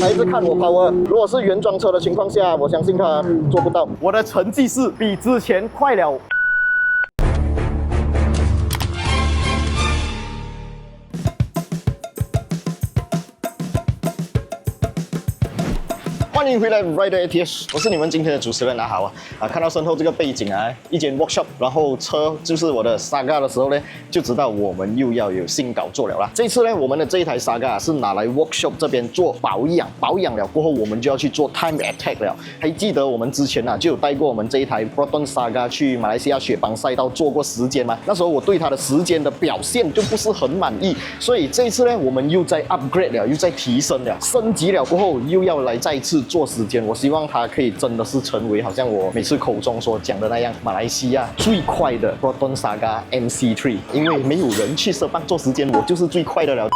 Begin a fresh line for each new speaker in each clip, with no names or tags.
还是看我 power。如果是原装车的情况下，我相信它做不到。我的成绩是比之前快了。欢迎回来 Rider ATS， 我是你们今天的主持人阿豪啊。看到身后这个背景啊，一间 workshop， 然后车就是我的 Saga 的时候呢，就知道我们又要有新稿做了啦。这次呢，我们的这一台 Saga 是拿来 workshop 这边做保养，保养了过后，我们就要去做 time attack 了。还记得我们之前就有带过我们这一台 Proton Saga 去马来西亚雪邦赛道做过时间嘛？那时候我对它的时间的表现就不是很满意，所以这一次呢，我们又在 upgrade 了，又在提升了，升级了过后，又要来再次做时间。我希望它可以真的是成为好像我每次口中所讲的那样，马来西亚最快的 Proton Saga MC3， 因为没有人去色棒做时间，我就是最快的了。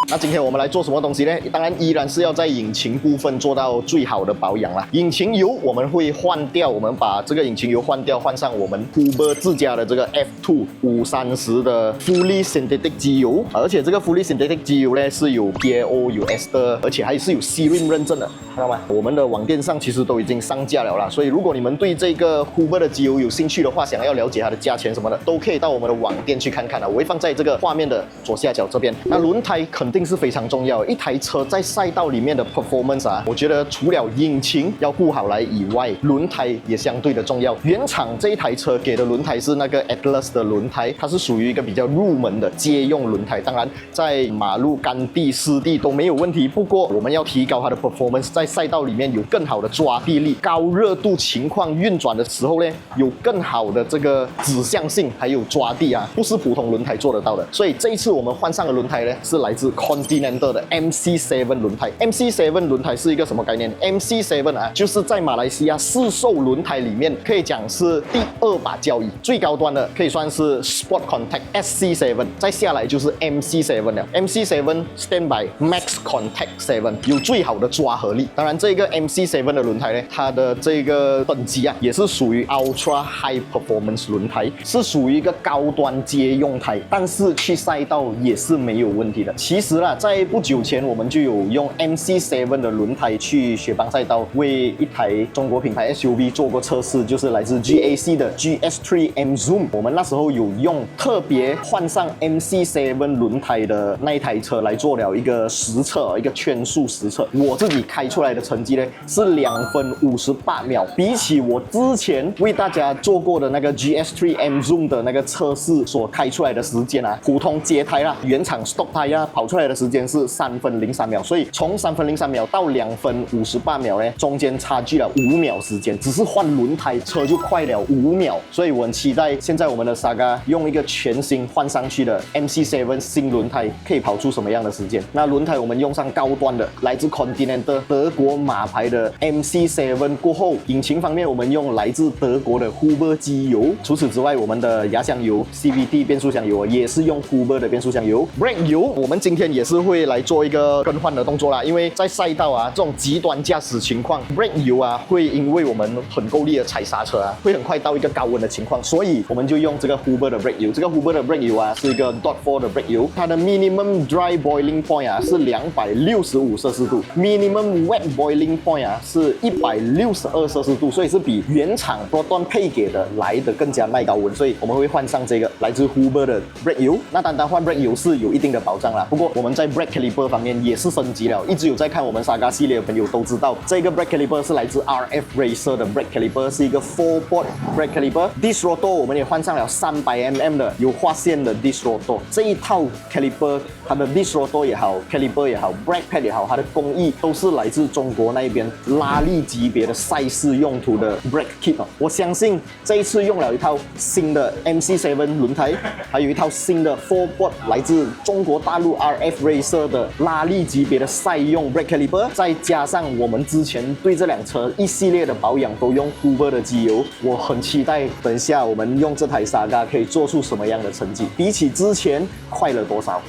那今天我们来做什么东西呢？当然依然是要在引擎部分做到最好的保养啦。引擎油我们会换掉，我们把这个引擎油换掉，换上我们 Huber 自家的这个 F2 530的 Fully Synthetic 机油，而且这个 Fully Synthetic 机油呢是有 PAO 有 Ester， 而且还是有 Sirin 认证的，看到吗？我们的网店上其实都已经上架了啦，所以如果你们对这个 Huber 的机油有兴趣的话，想要了解它的价钱什么的，都可以到我们的网店去看看啦。我会放在这个画面的左下角这边。那轮胎肯定是非常重要，一台车在赛道里面的 performance 我觉得除了引擎要顾好来以外，轮胎也相对的重要。原厂这一台车给的轮胎是那个 Atlas 的轮胎，它是属于一个比较入门的街用轮胎，当然在马路、干地、湿地都没有问题。不过我们要提高它的 performance， 在赛道里面有更好的抓地力，高热度情况运转的时候呢，有更好的这个指向性，还有抓地不是普通轮胎做得到的。所以这一次我们换上的轮胎呢，是来自 Continental的 MC7 轮胎。MC7 轮胎是一个什么概念？ MC7 就是在马来西亚市售轮胎里面可以讲是第2把交椅，最高端的可以算是 Sport Contact SC7， 再下来就是 MC7 了。MC7 stand by Max Contact 7， 有最好的抓合力。当然这个 MC7 的轮胎呢，它的这个等级也是属于 Ultra High Performance 轮胎，是属于一个高端街用胎，但是去赛道也是没有问题的。其实在不久前我们就有用 MC7 的轮胎去雪邦赛道为一台中国品牌 SUV 做过测试，就是来自 GAC 的 GS3 M Zoom。 我们那时候有用特别换上 MC7 轮胎的那一台车来做了一个实测，一个圈速实测。我自己开出来的成绩呢是2分58秒，比起我之前为大家做过的那个 GS3 M Zoom 的那个测试所开出来的时间普通街胎原厂 stock 胎跑出来的时间是3分03秒，所以从3分03秒到2分58秒呢，中间差距了5秒时间，只是换轮胎车就快了5秒，所以我很期待现在我们的 Saga 用一个全新换上去的 MC7 新轮胎可以跑出什么样的时间。那轮胎我们用上高端的来自 Continental 德国马牌的 MC7 过后，引擎方面我们用来自德国的 Huber 机油，除此之外我们的压箱油 CVT 变速箱油也是用 Huber 的变速箱油。 Brake 油我们今天也是会来做一个更换的动作啦，因为在赛道这种极端驾驶情况 ，brake 油会因为我们很够力的踩刹车会很快到一个高温的情况，所以我们就用这个 Huber 的 brake 油。这个 Huber 的 brake 油是一个 .4 的 brake 油，它的 minimum dry boiling point 是265摄氏度 ，minimum wet boiling point 是162摄氏度，所以是比原厂 Proton 配给的来的更加耐高温，所以我们会换上这个来自 Huber 的 brake 油。那单单换 brake 油是有一定的保障啦，不过我们在 brake caliper 方面也是升级了，一直有在看我们 Saga 系列的朋友都知道，这个 brake caliper 是来自 RF Racer 的 brake caliper， 是一个 4-port brake caliper。disc rotor 我们也换上了300mm 的有划线的 disc rotor， 这一套 caliper 它的 disc rotor 也好 caliper 也好 brake pad 也好，它的工艺都是来自中国那边拉力级别的赛事用途的 brake kit。我相信这一次用了一套新的 MC7 轮胎，还有一套新的 4-port 来自中国大陆 RF Racer 的拉力级别的赛用 brake caliper， 再加上我们之前对这辆车一系列的保养都用 Huber 的机油，我很期待等一下我们用这台 Saga 可以做出什么样的成绩，比起之前快了多少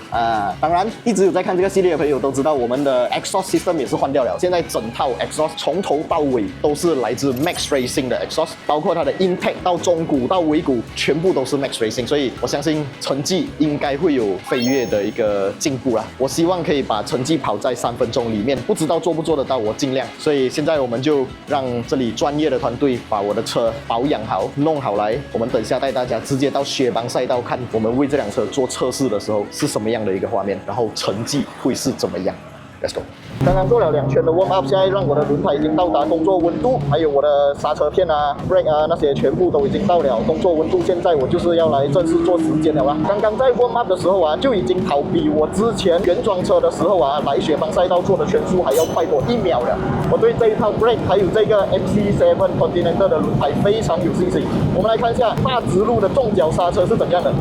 当然，一直有在看这个系列的朋友都知道，我们的 exhaust system 也是换掉了。现在整套 exhaust 从头到尾都是来自 Max Racing 的 exhaust， 包括它的 intake 到中鼓到尾鼓，全部都是 Max Racing。所以我相信成绩应该会有飞跃的一个进步啦。我希望可以把成绩跑在3分钟里面，不知道做不做得到，我尽量。所以现在我们就让这里专业的团队把我的车保养好、弄好来。我们等一下带大家直接到雪邦赛道看我们为这辆车做测试的时候是什么样的一个画面，然后成绩会是怎么样。Let's go。刚刚做了2圈的 warm up， 现在让我的轮胎已经到达工作温度，还有我的刹车片啊、brake 啊那些全部都已经到了工作温度。现在我就是要来正式做时间了啦。刚刚在 warm up 的时候啊，就已经跑比我之前原装车的时候啊来雪邦赛道做的圈速还要快多1秒了。我对这一套 brake 还有这个 MC7 Continental 的轮胎非常有信心。我们来看一下大直路的重脚刹车是怎样的。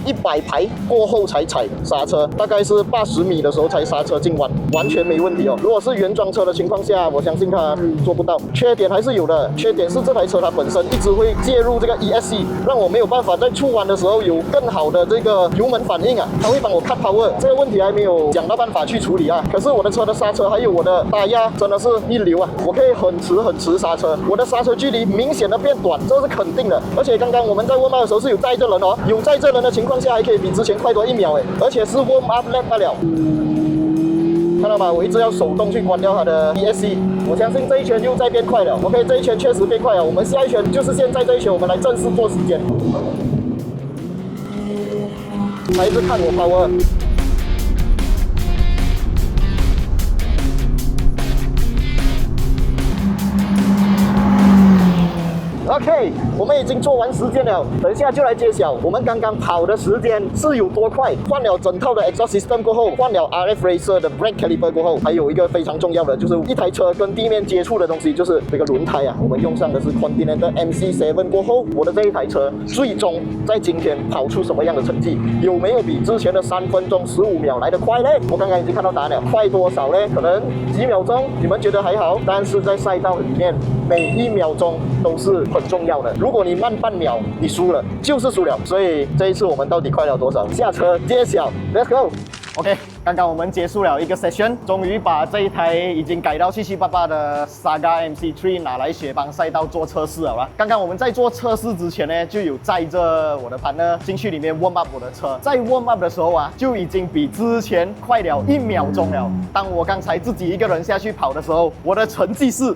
100排过后才踩刹车，大概是80米的时候才刹车进弯，完全没问题哦。如果是原装车的情况下，我相信它做不到。缺点还是有的，缺点是这台车它本身一直会介入这个 ESC， 让我没有办法在出弯的时候有更好的这个油门反应啊。它会帮我 cut power， 这个问题还没有想到办法去处理啊。可是我的车的刹车还有我的打压真的是一流啊，我可以很迟刹车，我的刹车距离明显的变短，这是肯定的。而且刚刚我们在 warm up 的时候是有载着人哦，有载着人的情况下还可以比之前快多1秒哎，而且是 warm up lap 罢了。看到吗？我一直要手动去关掉它的 ESC。我相信这一圈又在变快了。OK， 这一圈确实变快了。我们下一圈就是现在这一圈，我们来正式做时间。还是看我 power。OK， 我们已经做完时间了，等一下就来揭晓我们刚刚跑的时间是有多快。换了整套的 exhaust system 过后，换了 RF Racer 的 brake caliper 过后，还有一个非常重要的，就是一台车跟地面接触的东西，就是这个轮胎啊。我们用上的是 Continental MC7 过后，我的这一台车最终在今天跑出什么样的成绩？有没有比之前的3分钟15秒来得快呢？我刚刚已经看到答案了，快多少呢？可能几秒钟，你们觉得还好，但是在赛道里面，每1秒钟都是很重要的。如果你慢半秒，你输了就是输了。所以这一次我们到底快了多少？下车揭晓 ，Let's go。OK， 刚刚我们结束了一个 session， 终于把这一台已经改到778的 Saga MC3 拿来雪邦赛道做测试了啦。刚刚我们在做测试之前呢，就有载着我的 partner 进去里面 warm up 我的车。在 warm up 的时候啊，就已经比之前快了1秒钟了。当我刚才自己一个人下去跑的时候，我的成绩是。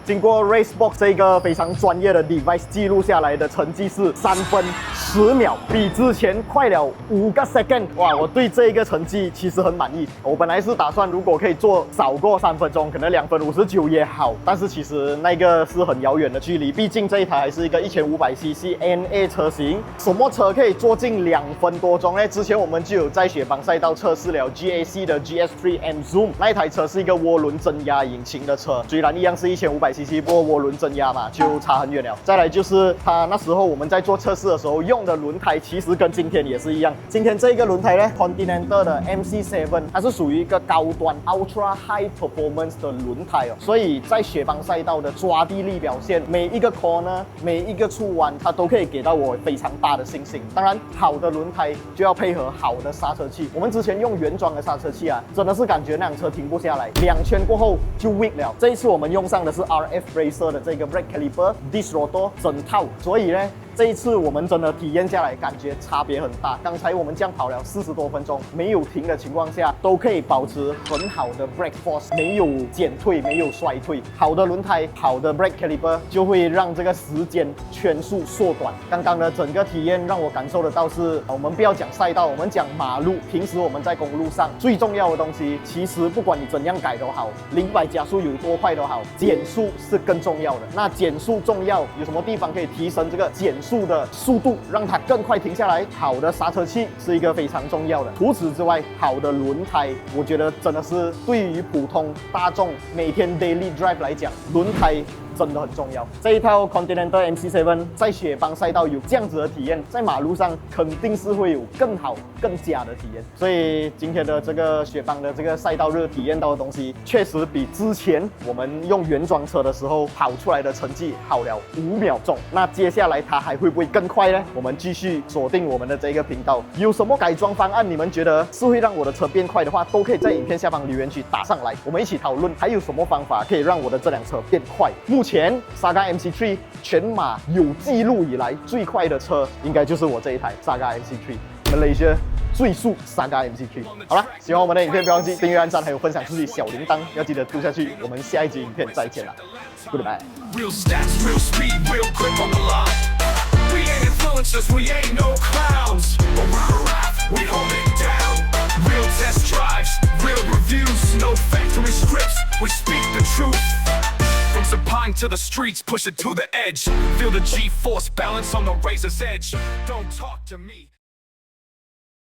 经过 Racebox 这个非常专业的 device 记录下来的成绩是3分10秒，比之前快了5个 second。哇，我对这个成绩其实很满意。我本来是打算如果可以做少过3分钟，可能2分59也好，但是其实那个是很遥远的距离，毕竟这一台还是一个1500cc NA 车型，什么车可以做进2分多钟呢？之前我们就有在雪邦赛道测试了 GAC 的 GS3M Zoom， 那一台车是一个涡轮增压引擎的车，虽然一样是1500cc， 不过涡轮增压嘛，就差很远了。再来就是它那时候我们在做测试的时候用的轮胎，其实跟今天也是一样。今天这个轮胎呢 ，Continental 的 MC7， 它是属于一个高端 Ultra High Performance 的轮胎哦，所以在雪邦赛道的抓地力表现，每一个 corner， 每一个出弯，它都可以给到我非常大的信心。当然，好的轮胎就要配合好的刹车器。我们之前用原装的刹车器啊，真的是感觉那辆车停不下来，2圈过后就 weak 了。这一次我们用上的是 RF Racer 的这个 brake caliper、disc rotor 整套，所以呢，这一次我们真的体验下来，感觉差别很大。刚才我们这样跑了40多分钟，没有停的情况下，都可以保持很好的 brake force， 没有减退，没有衰退。好的轮胎，好的 brake caliper 就会让这个时间圈数缩短。刚刚的整个体验让我感受得到是，我们不要讲赛道，我们讲马路。平时我们在公路上最重要的东西，其实不管你怎样改都好，0-100加速有多快都好，减速是更重要的。那减速重要，有什么地方可以提升这个减速的速度，让它更快停下来？好的刹车器是一个非常重要的。除此之外，好的轮胎，我觉得真的是对于普通大众每天 daily drive 来讲，轮胎
真的很重要。这一套 Continental MC7 在雪邦赛道有这样子的体验，在马路上肯定是会有更好、更佳的体验。所以今天的这个雪邦的这个赛道日体验到的东西，确实比之前我们用原装车的时候跑出来的成绩好了5秒钟。那接下来它还会不会更快呢？我们继续锁定我们的这个频道，有什么改装方案你们觉得是会让我的车变快的话，都可以在影片下方留言区打上来，我们一起讨论还有什么方法可以让我的这辆车变快。目前 Saga MC3 全马有记录以来最快的车，应该就是我这一台 Saga MC3 Malaysia 最速 Saga MC3。好了，喜欢我们的影片，不要忘记订阅、按赞，还有分享出去，小铃铛要记得嘟下去。我们下一集影片再见了 ，Goodbye。Real
stats, real speed, real grip on the line. We ain't influencers, we ain't no clowns. But we're a rap, we hold it down. Real test drives, real reviews, no factory scripts. We speak the truth. From Sapine to the streets, push it to the edge. Feel the G-force balance on the razor's edge. Don't talk to me.